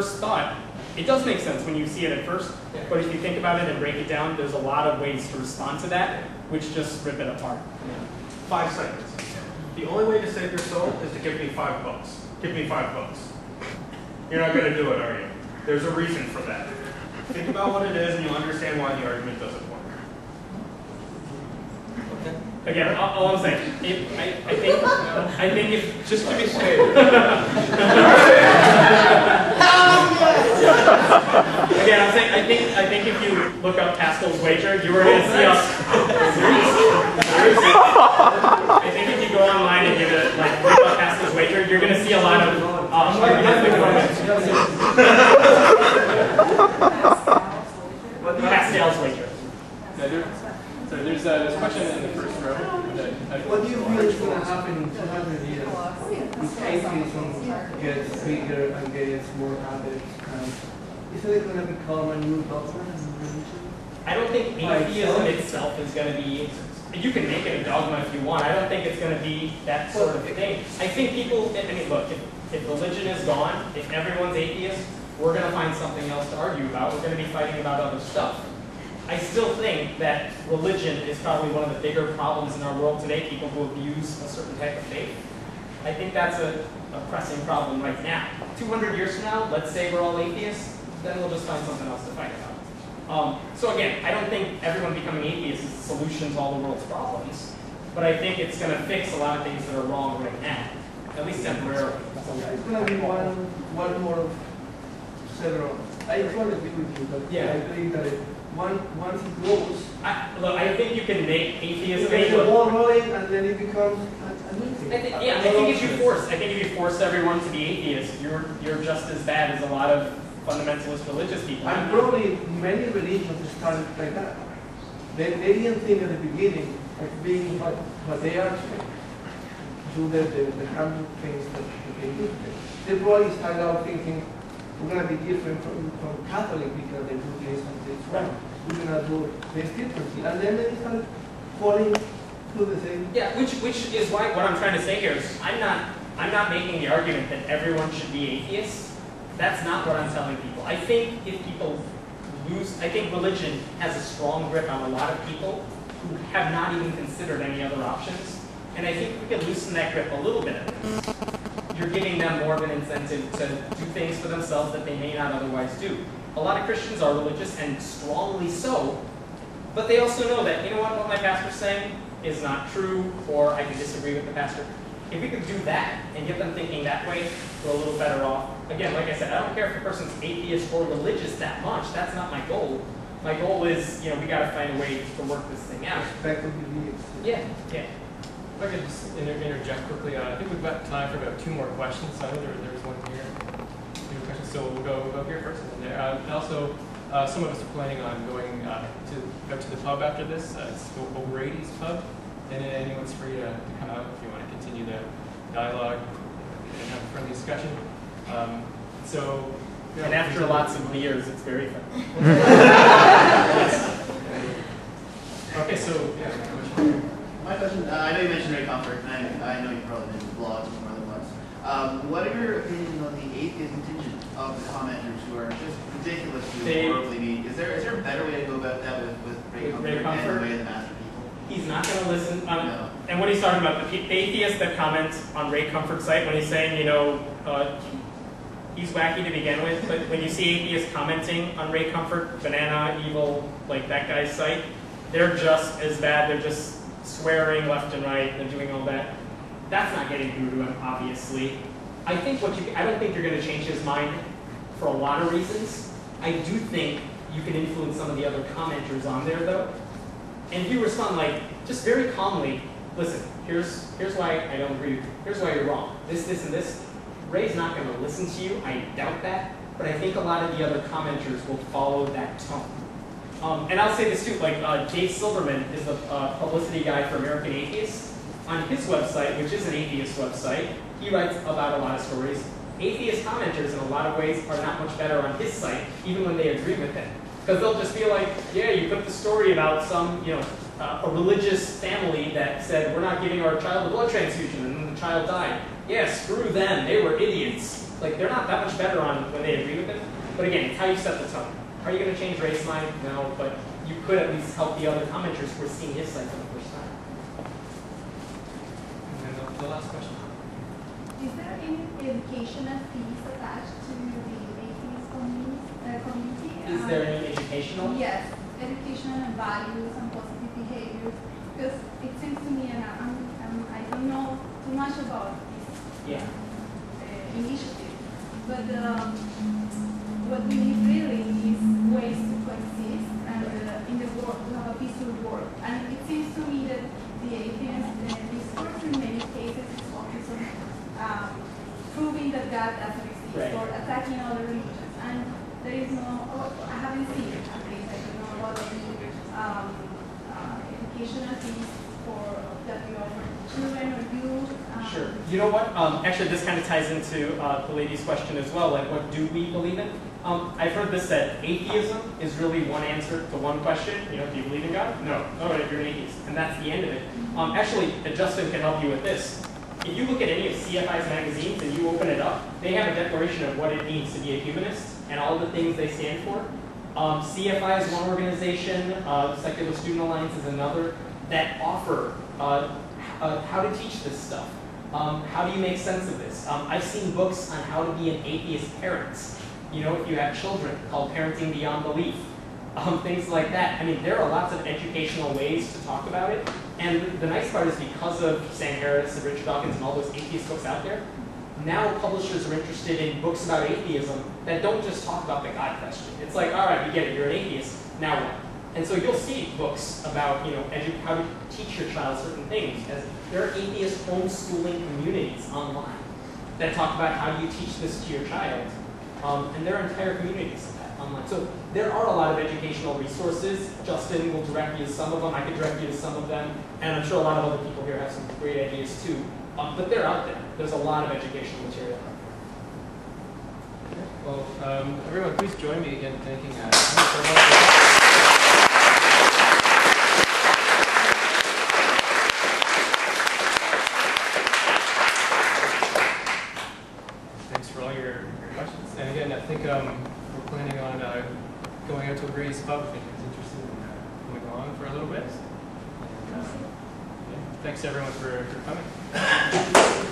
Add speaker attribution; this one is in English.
Speaker 1: first thought, it does make sense when you see it at first, but if you think about it and break it down, there's a lot of ways to respond to that, which just rip it apart.
Speaker 2: 5 seconds. The only way to save your soul is to give me $5. Give me $5. You're not going to do it, are you? There's a reason for that. Think about what it is and you'll understand why the argument doesn't work.
Speaker 1: Okay. Again, all I'm saying, I think if, just to be safe. Again, I'm saying, I think if you look up Pascal's wager, you were going to see us. I think if you go online and give it, like, look up Pascal's wager, you're going to see a lot of Pascal's wager.
Speaker 3: So there's a question in the first row.
Speaker 4: What do you feel is going to happen in 200 years if atheism gets bigger and gets more habits? Isn't it going to become a new dogma and religion?
Speaker 1: I don't think atheism itself is going to be, you can make it a dogma if you want. I don't think it's going to be that sort of thing. I think people, I mean, look, if religion is gone, if everyone's atheist, we're going to find something else to argue about. We're going to be fighting about other stuff. I still think that religion is probably one of the bigger problems in our world today, people who abuse a certain type of faith. I think that's a pressing problem right now. 200 years from now, let's say we're all atheists, then we'll just find something else to fight about. So again, I don't think everyone becoming atheist is the solution to all the world's problems, but I think it's going to fix a lot of things that are wrong right now, at least temporarily.
Speaker 4: It's going to be one more of several. I totally agree with you, but yeah. I think that once it grows,
Speaker 1: look, I think you can make atheism.
Speaker 4: You get the ball rolling, and then it becomes.
Speaker 1: I think if you force everyone to be atheist, you're just as bad as a lot of fundamentalist religious people.
Speaker 4: And probably many religions started like that. They didn't think at the beginning of being what they are today. Do the harmful things that they do. They probably started out thinking, we're going to be different from Catholic because they do this and this. Right. We're going to do this differently. And then they started falling through the same.
Speaker 1: Yeah, which is why what I'm trying to say here is I'm not making the argument that everyone should be atheists. That's not what I'm telling people. I think if people I think religion has a strong grip on a lot of people who have not even considered any other options. And I think we can loosen that grip a little bit. You're giving them more of an incentive to do things for themselves that they may not otherwise do. A lot of Christians are religious, and strongly so, but they also know that, you know what my pastor's saying is not true, or I can disagree with the pastor. If we could do that and get them thinking that way, we're a little better off. Again, like I said, I don't care if a person's atheist or religious that much. That's not my goal. My goal is, we got to find a way to work this thing out. Yeah.
Speaker 3: If I could just interject quickly, I think we've got time for about 2 more questions. So I know there's one here. So we'll go up here first and then there. And also, some of us are planning on going to the pub after this. It's O'Grady's Pub. And anyone's free to come out if you want to continue the dialogue and have a friendly discussion.
Speaker 1: And after lots of beers, it's very fun.
Speaker 3: Okay, so
Speaker 5: my question, I know you mentioned Ray Comfort, and I know you've probably been to blogs more than once. What are your opinions on the atheist contingent of the commenters who are just ridiculously horribly mean? Is there a better way to go about that with Ray Comfort and the way of the master people?
Speaker 1: He's not going to listen. No. And what he's talking about, the atheists that comment on Ray Comfort's site, when he's saying, he's wacky to begin with, but when you see atheists commenting on Ray Comfort, banana, evil, like that guy's site, they're just as bad. They're just swearing left and right. They're doing all that. That's not getting through to him, obviously. I don't think you're going to change his mind for a lot of reasons. I do think you can influence some of the other commenters on there, though. And if you respond just very calmly, listen, here's why I don't agree with you. Here's why you're wrong. This, and this. Ray's not going to listen to you. I doubt that. But I think a lot of the other commenters will follow that tone. And I'll say this too, Dave Silverman is the publicity guy for American Atheists. On his website, which is an atheist website, he writes about a lot of stories. Atheist commenters, in a lot of ways, are not much better on his site, even when they agree with him. Because they'll just be like, yeah, you put the story about some, a religious family that said, we're not giving our child a blood transfusion, and then the child died. Yeah, screw them, they were idiots. like they're not that much better on when they agree with it. But again, it's how you set the tone. Are you going to change Ray's mind? No, but you could at least help the other commenters who are seeing his site for the first time.
Speaker 3: And then the last question.
Speaker 6: Is there any educational fees attached to the atheist community?
Speaker 1: Is there any educational?
Speaker 6: Yes, educational and values and positive behaviors. Because it seems to me, and I don't know too much about this initiative, but what we need really is ways to coexist and in the world to have a peaceful world. And it seems to me that the atheist discourse in many cases is focused on proving that God doesn't exist,
Speaker 1: right,
Speaker 6: or attacking other religions. And there is no, I haven't seen it at least, I don't know about any educational things that we offer to children or youth.
Speaker 1: Sure. You know what? Actually, this kind of ties into the lady's question as well. Like, what do we believe in? I've heard this said, atheism is really one answer to one question. You know, do you believe in God? No. All right, you're an atheist. And that's the end of it. Actually, Justin can help you with this. If you look at any of CFI's magazines and you open it up, they have a declaration of what it means to be a humanist and all the things they stand for. CFI is one organization, Secular Student Alliance is another, that offer how to teach this stuff. How do you make sense of this? I've seen books on how to be an atheist parent. You know, if you have children, called Parenting Beyond Belief. Things like that. I mean, there are lots of educational ways to talk about it. And the nice part is because of Sam Harris and Richard Dawkins and all those atheist books out there, now publishers are interested in books about atheism that don't just talk about the God question. It's like, all right, we get it, you're an atheist, now what? And so you'll see books about, you know, how to teach your child certain things. As there are atheist homeschooling communities online that talk about how do you teach this to your child. And there are entire communities of that online. So there are a lot of educational resources. Justin will direct you to some of them. I could direct you to some of them. And I'm sure a lot of other people here have some great ideas too. But they're out there. There's a lot of educational material out there.
Speaker 3: Well, everyone, please join me again thanking thanks for all your questions. And again, I think we're planning on going out to a Grady's pub if anyone's interested in going along for a little bit. And, thanks everyone for coming.